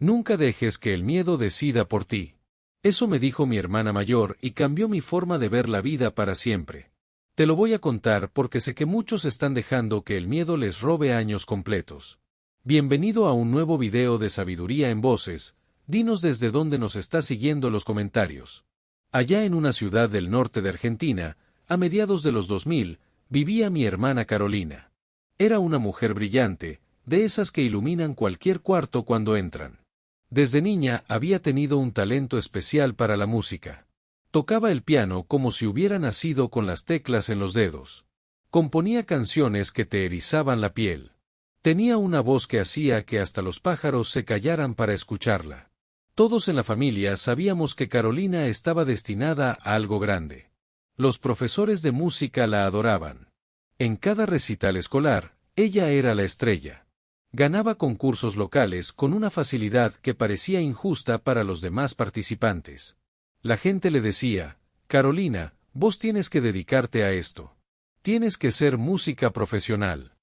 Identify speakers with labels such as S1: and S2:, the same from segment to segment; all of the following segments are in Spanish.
S1: Nunca dejes que el miedo decida por ti. Eso me dijo mi hermana mayor y cambió mi forma de ver la vida para siempre. Te lo voy a contar porque sé que muchos están dejando que el miedo les robe años completos. Bienvenido a un nuevo video de Sabiduría en Voces. Dinos desde dónde nos estás siguiendo los comentarios. Allá en una ciudad del norte de Argentina, a mediados de los 2000, vivía mi hermana Carolina. Era una mujer brillante, de esas que iluminan cualquier cuarto cuando entran. Desde niña había tenido un talento especial para la música. Tocaba el piano como si hubiera nacido con las teclas en los dedos. Componía canciones que te erizaban la piel. Tenía una voz que hacía que hasta los pájaros se callaran para escucharla. Todos en la familia sabíamos que Carolina estaba destinada a algo grande. Los profesores de música la adoraban. En cada recital escolar, ella era la estrella. Ganaba concursos locales con una facilidad que parecía injusta para los demás participantes. La gente le decía, Carolina, vos tienes que dedicarte a esto. Tienes que ser música profesional.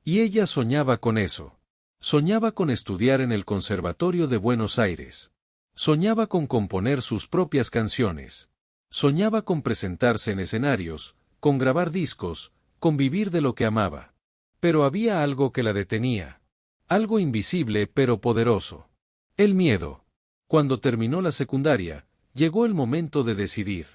S1: Y ella soñaba con eso. Soñaba con estudiar en el Conservatorio de Buenos Aires. Soñaba con componer sus propias canciones. Soñaba con presentarse en escenarios, con grabar discos, con vivir de lo que amaba. Pero había algo que la detenía. Algo invisible pero poderoso. El miedo. Cuando terminó la secundaria, llegó el momento de decidir.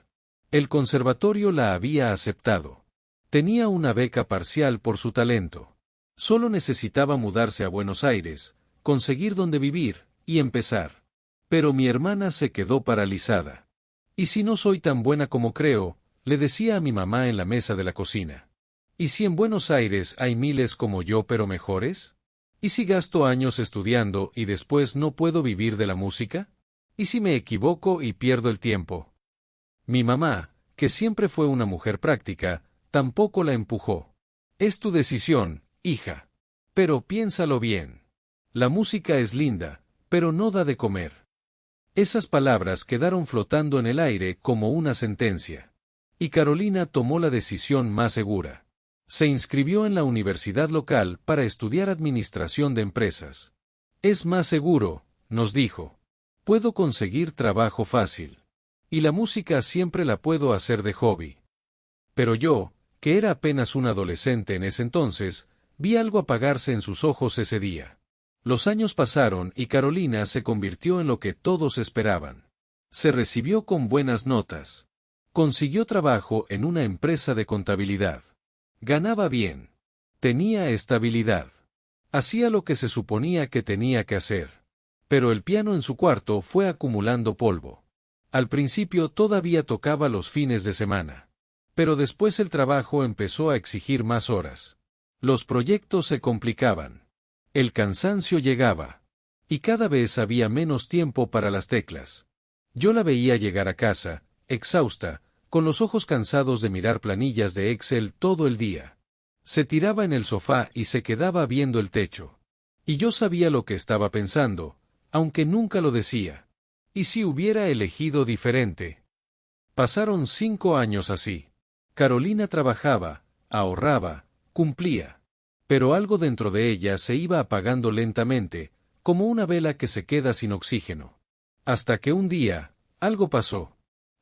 S1: El conservatorio la había aceptado. Tenía una beca parcial por su talento. Solo necesitaba mudarse a Buenos Aires, conseguir dónde vivir, y empezar. Pero mi hermana se quedó paralizada. ¿Y si no soy tan buena como creo?, le decía a mi mamá en la mesa de la cocina. ¿Y si en Buenos Aires hay miles como yo pero mejores? ¿Y si gasto años estudiando y después no puedo vivir de la música? ¿Y si me equivoco y pierdo el tiempo? Mi mamá, que siempre fue una mujer práctica, tampoco la empujó. Es tu decisión, hija. Pero piénsalo bien. La música es linda, pero no da de comer. Esas palabras quedaron flotando en el aire como una sentencia. Y Carolina tomó la decisión más segura. Se inscribió en la universidad local para estudiar administración de empresas. Es más seguro, nos dijo. Puedo conseguir trabajo fácil. Y la música siempre la puedo hacer de hobby. Pero yo, que era apenas un adolescente en ese entonces, vi algo apagarse en sus ojos ese día. Los años pasaron y Carolina se convirtió en lo que todos esperaban. Se recibió con buenas notas. Consiguió trabajo en una empresa de contabilidad. Ganaba bien. Tenía estabilidad. Hacía lo que se suponía que tenía que hacer. Pero el piano en su cuarto fue acumulando polvo. Al principio todavía tocaba los fines de semana. Pero después el trabajo empezó a exigir más horas. Los proyectos se complicaban. El cansancio llegaba. Y cada vez había menos tiempo para las teclas. Yo la veía llegar a casa, exhausta, con los ojos cansados de mirar planillas de Excel todo el día. Se tiraba en el sofá y se quedaba viendo el techo. Y yo sabía lo que estaba pensando, aunque nunca lo decía. ¿Y si hubiera elegido diferente? Pasaron 5 años así. Carolina trabajaba, ahorraba, cumplía. Pero algo dentro de ella se iba apagando lentamente, como una vela que se queda sin oxígeno. Hasta que un día, algo pasó.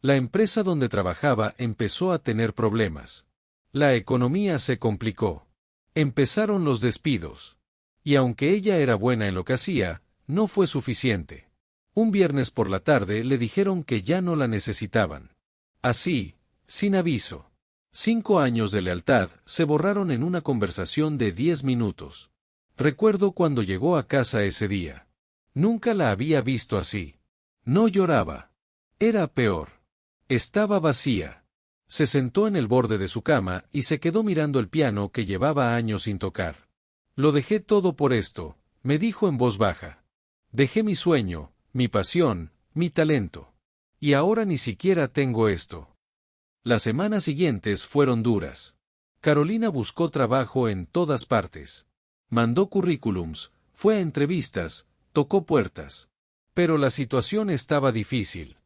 S1: La empresa donde trabajaba empezó a tener problemas. La economía se complicó. Empezaron los despidos. Y aunque ella era buena en lo que hacía, no fue suficiente. Un viernes por la tarde le dijeron que ya no la necesitaban. Así, sin aviso. 5 años de lealtad se borraron en una conversación de 10 minutos. Recuerdo cuando llegó a casa ese día. Nunca la había visto así. No lloraba. Era peor. Estaba vacía. Se sentó en el borde de su cama y se quedó mirando el piano que llevaba años sin tocar. Lo dejé todo por esto, me dijo en voz baja. Dejé mi sueño, mi pasión, mi talento. Y ahora ni siquiera tengo esto. Las semanas siguientes fueron duras. Carolina buscó trabajo en todas partes. Mandó currículums, fue a entrevistas, tocó puertas. Pero la situación estaba difícil.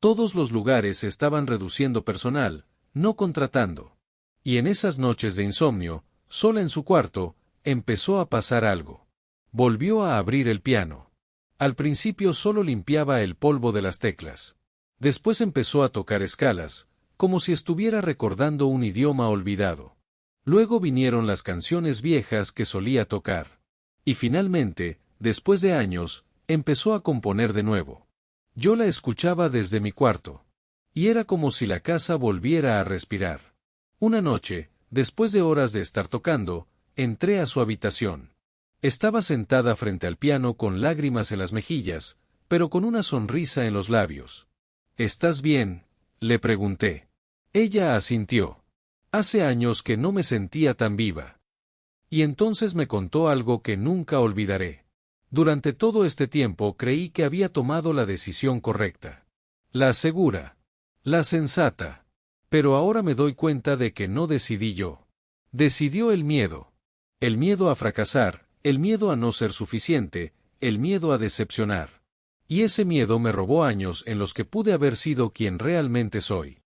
S1: Todos los lugares estaban reduciendo personal, no contratando. Y en esas noches de insomnio, sola en su cuarto, empezó a pasar algo. Volvió a abrir el piano. Al principio solo limpiaba el polvo de las teclas. Después empezó a tocar escalas, como si estuviera recordando un idioma olvidado. Luego vinieron las canciones viejas que solía tocar. Y finalmente, después de años, empezó a componer de nuevo. Yo la escuchaba desde mi cuarto. Y era como si la casa volviera a respirar. Una noche, después de horas de estar tocando, entré a su habitación. Estaba sentada frente al piano con lágrimas en las mejillas, pero con una sonrisa en los labios. ¿Estás bien?, le pregunté. Ella asintió. Hace años que no me sentía tan viva. Y entonces me contó algo que nunca olvidaré. Durante todo este tiempo creí que había tomado la decisión correcta. La segura. La sensata. Pero ahora me doy cuenta de que no decidí yo. Decidió el miedo. El miedo a fracasar, el miedo a no ser suficiente, el miedo a decepcionar. Y ese miedo me robó años en los que pude haber sido quien realmente soy.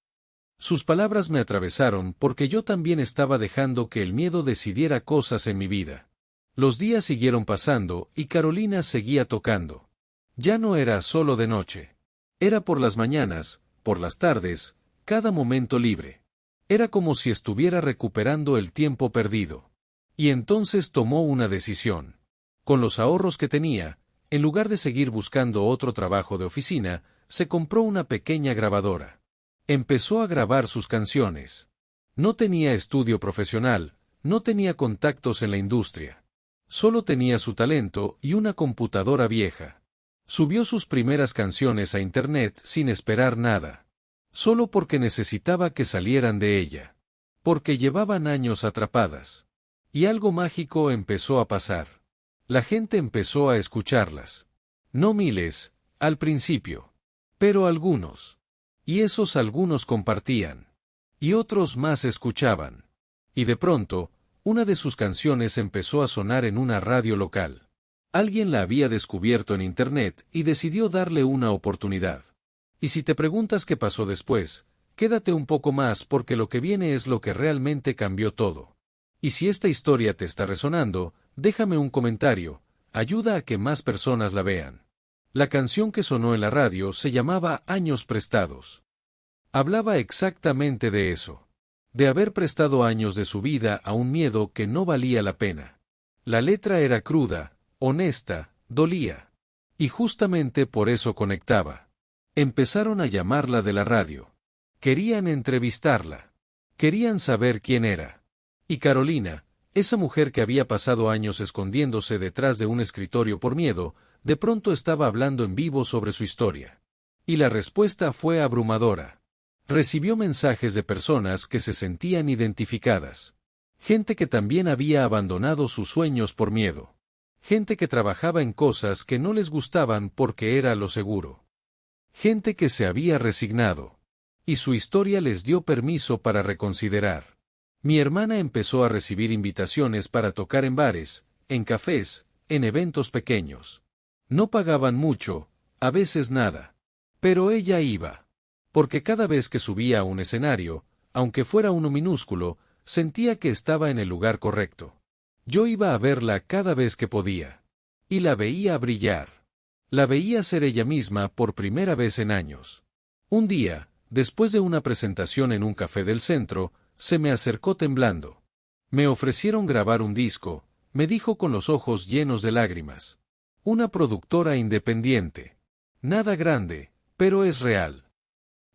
S1: Sus palabras me atravesaron porque yo también estaba dejando que el miedo decidiera cosas en mi vida. Los días siguieron pasando y Carolina seguía tocando. Ya no era solo de noche. Era por las mañanas, por las tardes, cada momento libre. Era como si estuviera recuperando el tiempo perdido. Y entonces tomó una decisión. Con los ahorros que tenía, en lugar de seguir buscando otro trabajo de oficina, se compró una pequeña grabadora. Empezó a grabar sus canciones. No tenía estudio profesional, no tenía contactos en la industria. Solo tenía su talento y una computadora vieja. Subió sus primeras canciones a internet sin esperar nada. Solo porque necesitaba que salieran de ella. Porque llevaban años atrapadas. Y algo mágico empezó a pasar. La gente empezó a escucharlas. No miles, al principio. Pero algunos. Y esos algunos compartían. Y otros más escuchaban. Y de pronto, una de sus canciones empezó a sonar en una radio local. Alguien la había descubierto en internet y decidió darle una oportunidad. Y si te preguntas qué pasó después, quédate un poco más porque lo que viene es lo que realmente cambió todo. Y si esta historia te está resonando, déjame un comentario, ayuda a que más personas la vean. La canción que sonó en la radio se llamaba Años Prestados. Hablaba exactamente de eso. De haber prestado años de su vida a un miedo que no valía la pena. La letra era cruda, honesta, dolía. Y justamente por eso conectaba. Empezaron a llamarla de la radio. Querían entrevistarla. Querían saber quién era. Y Carolina, esa mujer que había pasado años escondiéndose detrás de un escritorio por miedo, de pronto estaba hablando en vivo sobre su historia. Y la respuesta fue abrumadora. Recibió mensajes de personas que se sentían identificadas. Gente que también había abandonado sus sueños por miedo. Gente que trabajaba en cosas que no les gustaban porque era lo seguro. Gente que se había resignado. Y su historia les dio permiso para reconsiderar. Mi hermana empezó a recibir invitaciones para tocar en bares, en cafés, en eventos pequeños. No pagaban mucho, a veces nada. Pero ella iba. Porque cada vez que subía a un escenario, aunque fuera uno minúsculo, sentía que estaba en el lugar correcto. Yo iba a verla cada vez que podía. Y la veía brillar. La veía ser ella misma por primera vez en años. Un día, después de una presentación en un café del centro, se me acercó temblando. Me ofrecieron grabar un disco, me dijo con los ojos llenos de lágrimas. Una productora independiente. Nada grande, pero es real.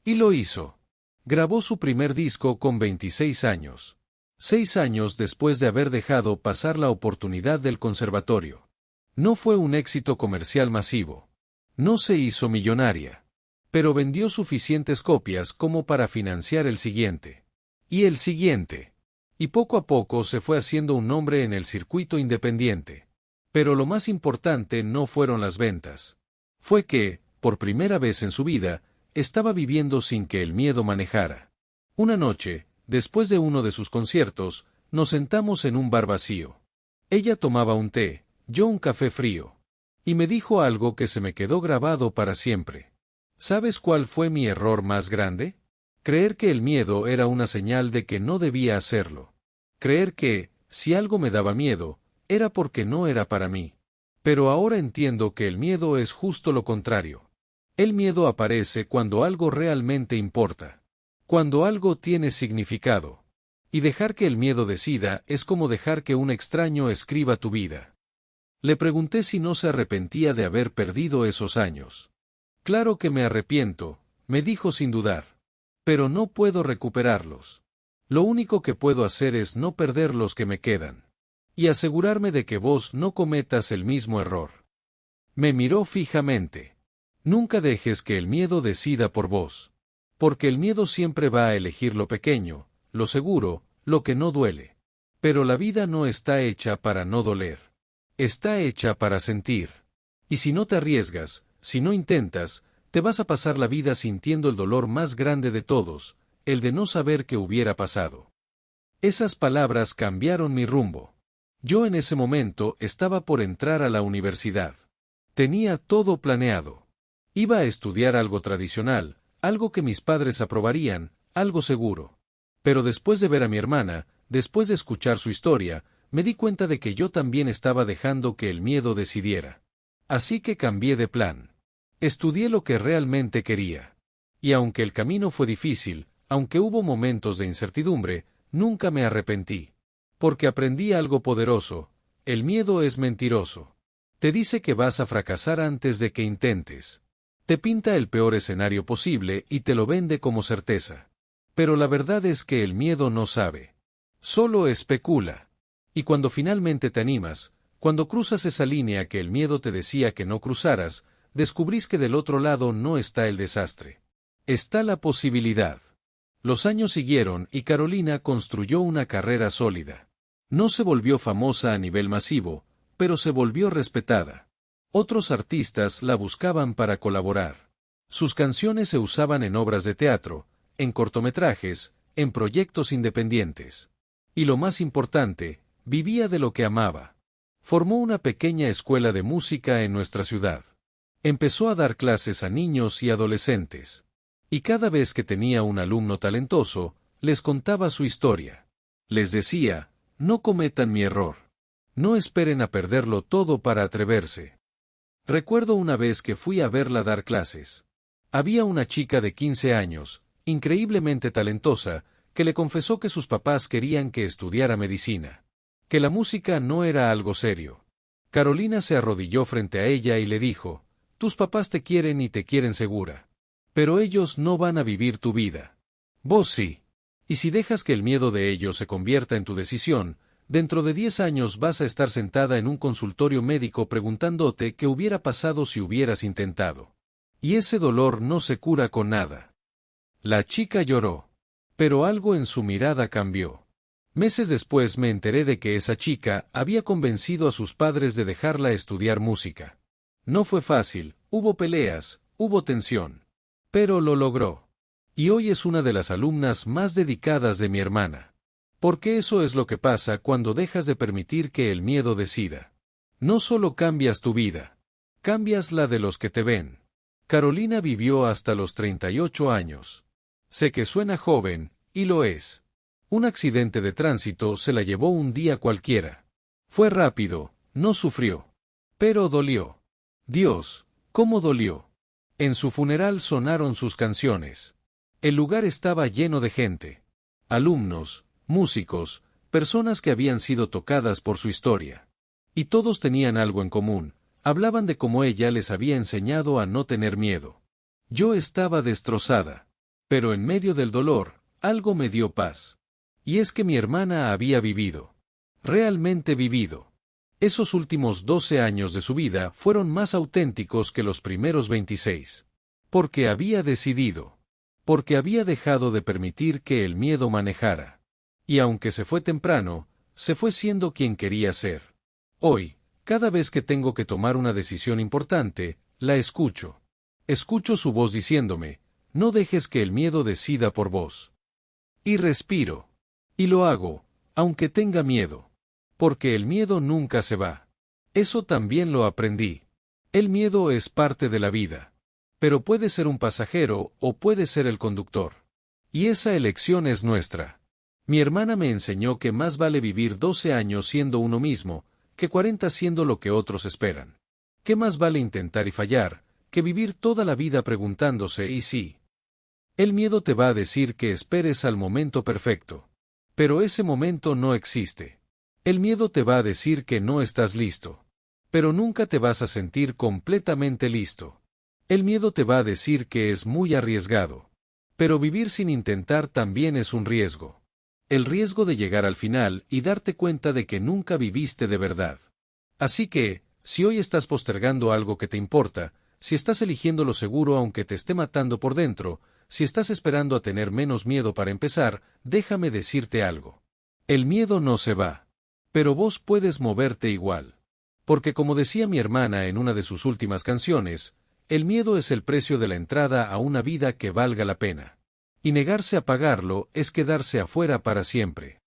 S1: Y lo hizo. Grabó su primer disco con 26 años. 6 años después de haber dejado pasar la oportunidad del conservatorio. No fue un éxito comercial masivo. No se hizo millonaria. Pero vendió suficientes copias como para financiar el siguiente. Y el siguiente. Y poco a poco se fue haciendo un nombre en el circuito independiente. Pero lo más importante no fueron las ventas. Fue que, por primera vez en su vida, estaba viviendo sin que el miedo manejara. Una noche, después de uno de sus conciertos, nos sentamos en un bar vacío. Ella tomaba un té, yo un café frío. Y me dijo algo que se me quedó grabado para siempre. ¿Sabes cuál fue mi error más grande? Creer que el miedo era una señal de que no debía hacerlo. Creer que, si algo me daba miedo, era porque no era para mí. Pero ahora entiendo que el miedo es justo lo contrario. El miedo aparece cuando algo realmente importa. Cuando algo tiene significado. Y dejar que el miedo decida es como dejar que un extraño escriba tu vida. Le pregunté si no se arrepentía de haber perdido esos años. Claro que me arrepiento, me dijo sin dudar. Pero no puedo recuperarlos. Lo único que puedo hacer es no perder los que me quedan. Y asegurarme de que vos no cometas el mismo error. Me miró fijamente. Nunca dejes que el miedo decida por vos. Porque el miedo siempre va a elegir lo pequeño, lo seguro, lo que no duele. Pero la vida no está hecha para no doler. Está hecha para sentir. Y si no te arriesgas, si no intentas, te vas a pasar la vida sintiendo el dolor más grande de todos, el de no saber qué hubiera pasado. Esas palabras cambiaron mi rumbo. Yo en ese momento estaba por entrar a la universidad. Tenía todo planeado. Iba a estudiar algo tradicional, algo que mis padres aprobarían, algo seguro. Pero después de ver a mi hermana, después de escuchar su historia, me di cuenta de que yo también estaba dejando que el miedo decidiera. Así que cambié de plan. Estudié lo que realmente quería. Y aunque el camino fue difícil, aunque hubo momentos de incertidumbre, nunca me arrepentí. Porque aprendí algo poderoso: el miedo es mentiroso. Te dice que vas a fracasar antes de que intentes. Te pinta el peor escenario posible y te lo vende como certeza. Pero la verdad es que el miedo no sabe. Solo especula. Y cuando finalmente te animas, cuando cruzas esa línea que el miedo te decía que no cruzaras, descubrís que del otro lado no está el desastre. Está la posibilidad. Los años siguieron y Carolina construyó una carrera sólida. No se volvió famosa a nivel masivo, pero se volvió respetada. Otros artistas la buscaban para colaborar. Sus canciones se usaban en obras de teatro, en cortometrajes, en proyectos independientes. Y lo más importante, vivía de lo que amaba. Formó una pequeña escuela de música en nuestra ciudad. Empezó a dar clases a niños y adolescentes. Y cada vez que tenía un alumno talentoso, les contaba su historia. Les decía: no cometan mi error. No esperen a perderlo todo para atreverse. Recuerdo una vez que fui a verla dar clases. Había una chica de 15 años, increíblemente talentosa, que le confesó que sus papás querían que estudiara medicina. Que la música no era algo serio. Carolina se arrodilló frente a ella y le dijo: tus papás te quieren y te quieren segura. Pero ellos no van a vivir tu vida. Vos sí. Y si dejas que el miedo de ellos se convierta en tu decisión, dentro de 10 años vas a estar sentada en un consultorio médico preguntándote qué hubiera pasado si hubieras intentado. Y ese dolor no se cura con nada. La chica lloró. Pero algo en su mirada cambió. Meses después me enteré de que esa chica había convencido a sus padres de dejarla estudiar música. No fue fácil, hubo peleas, hubo tensión. Pero lo logró. Y hoy es una de las alumnas más dedicadas de mi hermana. Porque eso es lo que pasa cuando dejas de permitir que el miedo decida. No solo cambias tu vida, cambias la de los que te ven. Carolina vivió hasta los 38 años. Sé que suena joven, y lo es. Un accidente de tránsito se la llevó un día cualquiera. Fue rápido, no sufrió. Pero dolió. Dios, ¿cómo dolió? En su funeral sonaron sus canciones. El lugar estaba lleno de gente. Alumnos, músicos, personas que habían sido tocadas por su historia. Y todos tenían algo en común: hablaban de cómo ella les había enseñado a no tener miedo. Yo estaba destrozada. Pero en medio del dolor, algo me dio paz. Y es que mi hermana había vivido. Realmente vivido. Esos últimos 12 años de su vida fueron más auténticos que los primeros 26. Porque había decidido. Porque había dejado de permitir que el miedo manejara. Y aunque se fue temprano, se fue siendo quien quería ser. Hoy, cada vez que tengo que tomar una decisión importante, la escucho. Escucho su voz diciéndome: no dejes que el miedo decida por vos. Y respiro. Y lo hago, aunque tenga miedo. Porque el miedo nunca se va. Eso también lo aprendí. El miedo es parte de la vida. Pero puede ser un pasajero o puede ser el conductor. Y esa elección es nuestra. Mi hermana me enseñó que más vale vivir 12 años siendo uno mismo, que 40 siendo lo que otros esperan. ¿Qué más vale intentar y fallar, que vivir toda la vida preguntándose ¿y si? El miedo te va a decir que esperes al momento perfecto. Pero ese momento no existe. El miedo te va a decir que no estás listo. Pero nunca te vas a sentir completamente listo. El miedo te va a decir que es muy arriesgado. Pero vivir sin intentar también es un riesgo. El riesgo de llegar al final y darte cuenta de que nunca viviste de verdad. Así que, si hoy estás postergando algo que te importa, si estás eligiendo lo seguro aunque te esté matando por dentro, si estás esperando a tener menos miedo para empezar, déjame decirte algo. El miedo no se va. Pero vos puedes moverte igual. Porque como decía mi hermana en una de sus últimas canciones, el miedo es el precio de la entrada a una vida que valga la pena. Y negarse a pagarlo es quedarse afuera para siempre.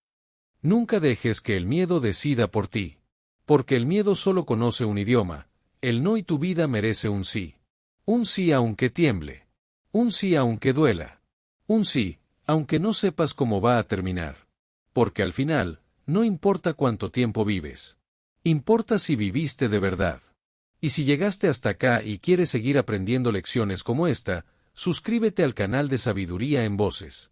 S1: Nunca dejes que el miedo decida por ti. Porque el miedo solo conoce un idioma, el no, y tu vida merece un sí. Un sí aunque tiemble. Un sí aunque duela. Un sí, aunque no sepas cómo va a terminar. Porque al final, no importa cuánto tiempo vives. Importa si viviste de verdad. Y si llegaste hasta acá y quieres seguir aprendiendo lecciones como esta, suscríbete al canal de Sabiduría en Voces.